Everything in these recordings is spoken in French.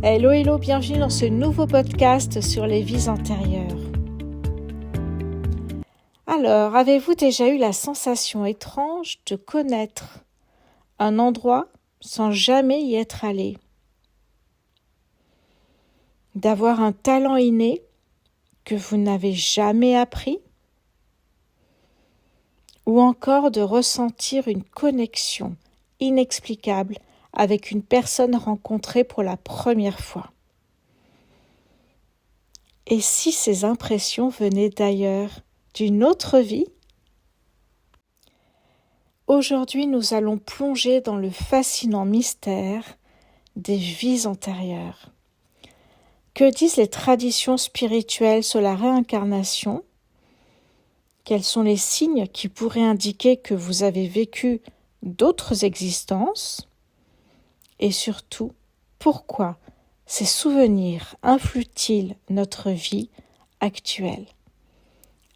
Hello, hello, bienvenue dans ce nouveau podcast sur les vies antérieures. Alors, avez-vous déjà eu la sensation étrange de connaître un endroit sans jamais y être allé? D'avoir un talent inné que vous n'avez jamais appris? Ou encore de ressentir une connexion inexplicable avec une personne rencontrée pour la première fois? Et si ces impressions venaient d'ailleurs, d'une autre vie? Aujourd'hui, nous allons plonger dans le fascinant mystère des vies antérieures. Que disent les traditions spirituelles sur la réincarnation? Quels sont les signes qui pourraient indiquer que vous avez vécu d'autres existences? Et surtout, pourquoi ces souvenirs influent-ils notre vie actuelle?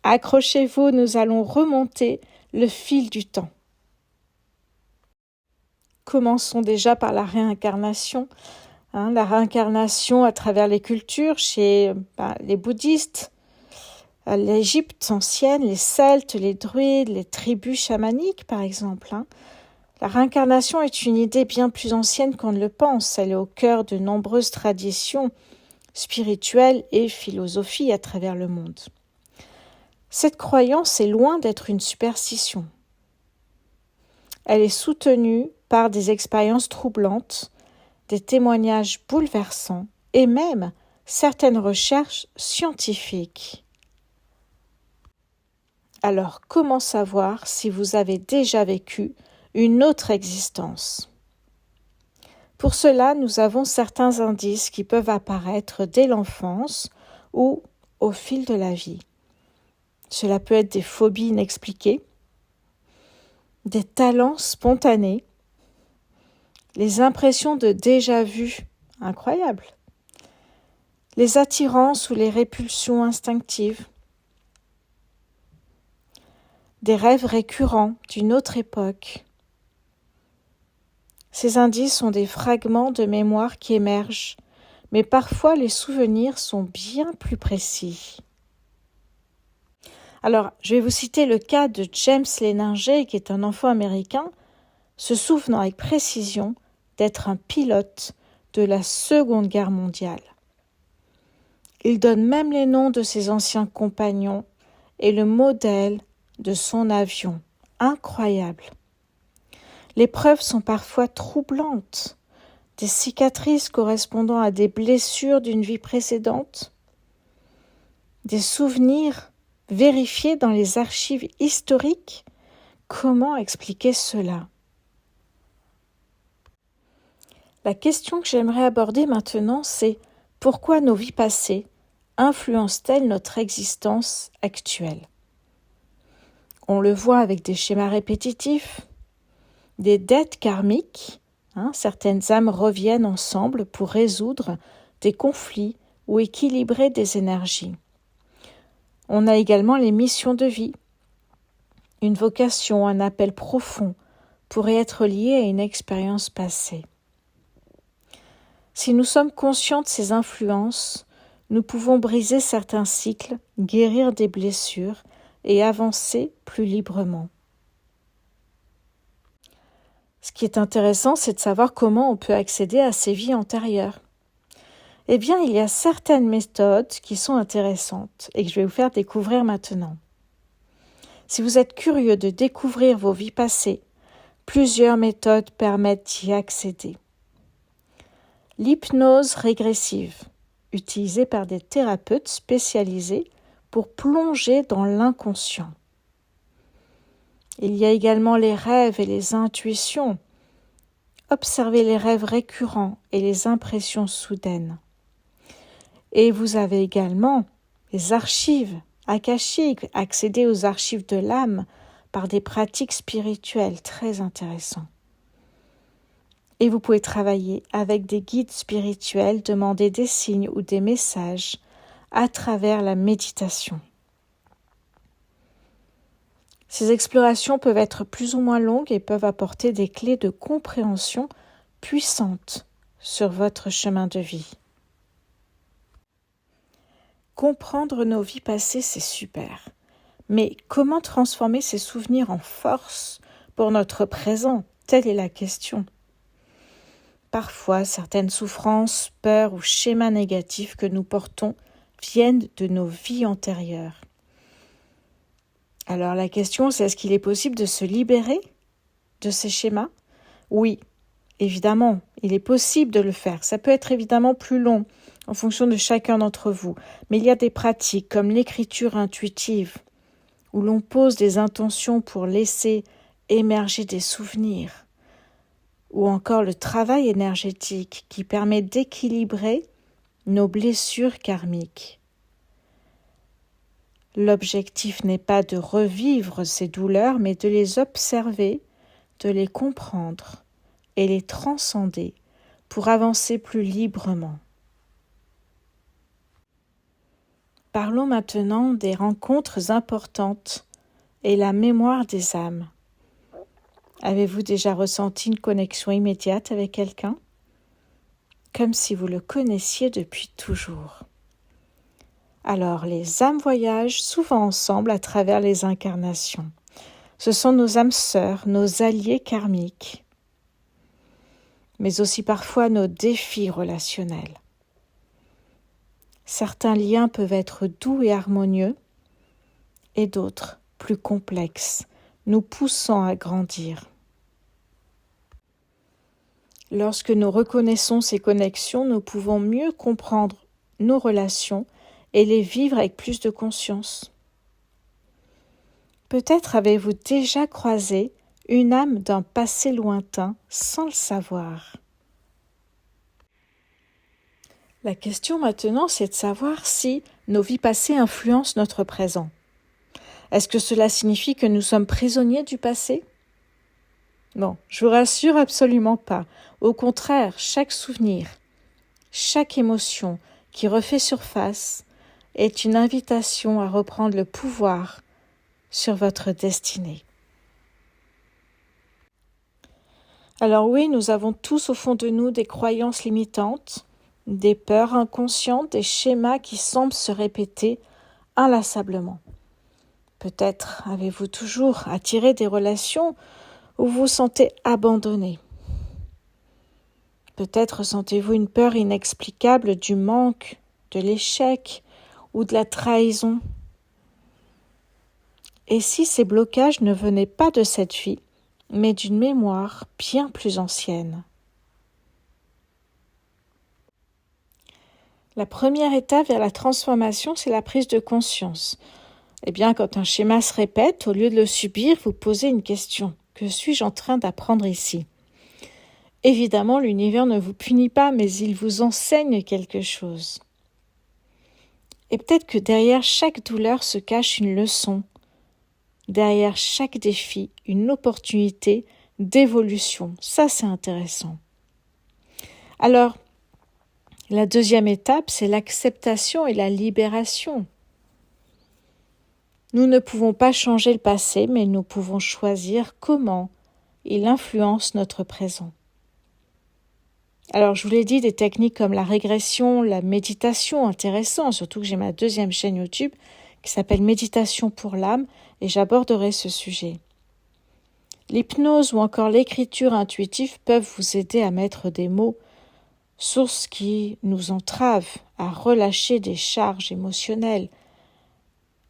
Accrochez-vous, nous allons remonter le fil du temps. Commençons déjà par la réincarnation. La réincarnation à travers les cultures, chez les bouddhistes, l'Égypte ancienne, les Celtes, les druides, les tribus chamaniques par exemple. La réincarnation est une idée bien plus ancienne qu'on ne le pense. Elle est au cœur de nombreuses traditions spirituelles et philosophies à travers le monde. Cette croyance est loin d'être une superstition. Elle est soutenue par des expériences troublantes, des témoignages bouleversants et même certaines recherches scientifiques. Alors, comment savoir si vous avez déjà vécu une autre existence? Pour cela, nous avons certains indices qui peuvent apparaître dès l'enfance ou au fil de la vie. Cela peut être des phobies inexpliquées, des talents spontanés, les impressions de déjà-vu incroyables, les attirances ou les répulsions instinctives, des rêves récurrents d'une autre époque. Ces indices sont des fragments de mémoire qui émergent, mais parfois les souvenirs sont bien plus précis. Alors, je vais vous citer le cas de James Leninger, qui est un enfant américain, se souvenant avec précision d'être un pilote de la Seconde Guerre mondiale. Il donne même les noms de ses anciens compagnons et le modèle de son avion. Incroyable. Les preuves sont parfois troublantes. Des cicatrices correspondant à des blessures d'une vie précédente, des souvenirs vérifiés dans les archives historiques. Comment expliquer cela? La question que j'aimerais aborder maintenant, c'est pourquoi nos vies passées influencent-elles notre existence actuelle? On le voit avec des schémas répétitifs, des dettes karmiques. Certaines âmes reviennent ensemble pour résoudre des conflits ou équilibrer des énergies. On a également les missions de vie. Une vocation, un appel profond pourrait être lié à une expérience passée. Si nous sommes conscients de ces influences, nous pouvons briser certains cycles, guérir des blessures et avancer plus librement. Ce qui est intéressant, c'est de savoir comment on peut accéder à ces vies antérieures. Eh bien, il y a certaines méthodes qui sont intéressantes et que je vais vous faire découvrir maintenant. Si vous êtes curieux de découvrir vos vies passées, plusieurs méthodes permettent d'y accéder. L'hypnose régressive, utilisée par des thérapeutes spécialisés pour plonger dans l'inconscient. Il y a également les rêves et les intuitions. Observez les rêves récurrents et les impressions soudaines. Et vous avez également les archives akashiques, accéder aux archives de l'âme par des pratiques spirituelles très intéressantes. Et vous pouvez travailler avec des guides spirituels, demander des signes ou des messages à travers la méditation. Ces explorations peuvent être plus ou moins longues et peuvent apporter des clés de compréhension puissantes sur votre chemin de vie. Comprendre nos vies passées, c'est super. Mais comment transformer ces souvenirs en force pour notre présent? Telle est la question. Parfois, certaines souffrances, peurs ou schémas négatifs que nous portons viennent de nos vies antérieures. Alors la question, c'est est-ce qu'il est possible de se libérer de ces schémas? Oui, évidemment, il est possible de le faire. Ça peut être évidemment plus long en fonction de chacun d'entre vous. Mais il y a des pratiques comme l'écriture intuitive, où l'on pose des intentions pour laisser émerger des souvenirs, ou encore le travail énergétique qui permet d'équilibrer nos blessures karmiques. L'objectif n'est pas de revivre ces douleurs, mais de les observer, de les comprendre et les transcender pour avancer plus librement. Parlons maintenant des rencontres importantes et la mémoire des âmes. Avez-vous déjà ressenti une connexion immédiate avec quelqu'un? Comme si vous le connaissiez depuis toujours. Alors, les âmes voyagent souvent ensemble à travers les incarnations. Ce sont nos âmes sœurs, nos alliés karmiques, mais aussi parfois nos défis relationnels. Certains liens peuvent être doux et harmonieux, et d'autres plus complexes, nous poussant à grandir. Lorsque nous reconnaissons ces connexions, nous pouvons mieux comprendre nos relations et les vivre avec plus de conscience. Peut-être avez-vous déjà croisé une âme d'un passé lointain sans le savoir. La question maintenant, c'est de savoir si nos vies passées influencent notre présent. Est-ce que cela signifie que nous sommes prisonniers du passé? Non, je vous rassure, absolument pas. Au contraire, chaque souvenir, chaque émotion qui refait surface est une invitation à reprendre le pouvoir sur votre destinée. Alors oui, nous avons tous au fond de nous des croyances limitantes, des peurs inconscientes, des schémas qui semblent se répéter inlassablement. Peut-être avez-vous toujours attiré des relations où vous vous sentez abandonné. Peut-être ressentez-vous une peur inexplicable du manque, de l'échec ou de la trahison. Et si ces blocages ne venaient pas de cette vie, mais d'une mémoire bien plus ancienne? La première étape vers la transformation, c'est la prise de conscience. Eh bien, quand un schéma se répète, au lieu de le subir, vous posez une question. Que suis-je en train d'apprendre ici? Évidemment, l'univers ne vous punit pas, mais il vous enseigne quelque chose. Et peut-être que derrière chaque douleur se cache une leçon. Derrière chaque défi, une opportunité d'évolution. Ça, c'est intéressant. Alors, la deuxième étape, c'est l'acceptation et la libération. Nous ne pouvons pas changer le passé, mais nous pouvons choisir comment il influence notre présent. Alors, je vous l'ai dit, des techniques comme la régression, la méditation, intéressant, surtout que j'ai ma deuxième chaîne YouTube qui s'appelle Méditation pour l'âme et j'aborderai ce sujet. L'hypnose ou encore l'écriture intuitive peuvent vous aider à mettre des mots sur ce qui nous entrave, à relâcher des charges émotionnelles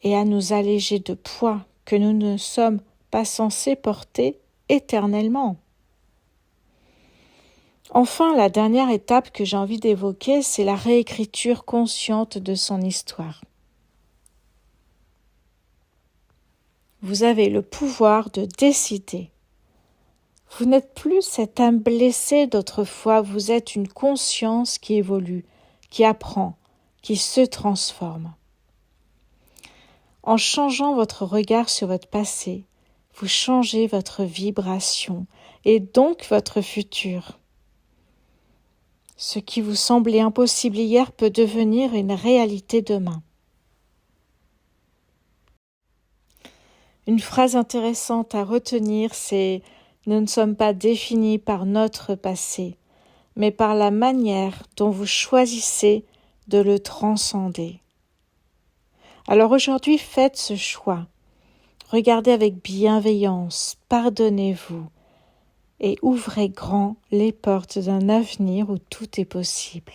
et à nous alléger de poids que nous ne sommes pas censés porter éternellement. Enfin, la dernière étape que j'ai envie d'évoquer, c'est la réécriture consciente de son histoire. Vous avez le pouvoir de décider. Vous n'êtes plus cette âme blessée d'autrefois, vous êtes une conscience qui évolue, qui apprend, qui se transforme. En changeant votre regard sur votre passé, vous changez votre vibration et donc votre futur. Ce qui vous semblait impossible hier peut devenir une réalité demain. Une phrase intéressante à retenir, c'est « Nous ne sommes pas définis par notre passé, mais par la manière dont vous choisissez de le transcender. Alors aujourd'hui, faites ce choix. Regardez avec bienveillance, pardonnez-vous et ouvrez grand les portes d'un avenir où tout est possible.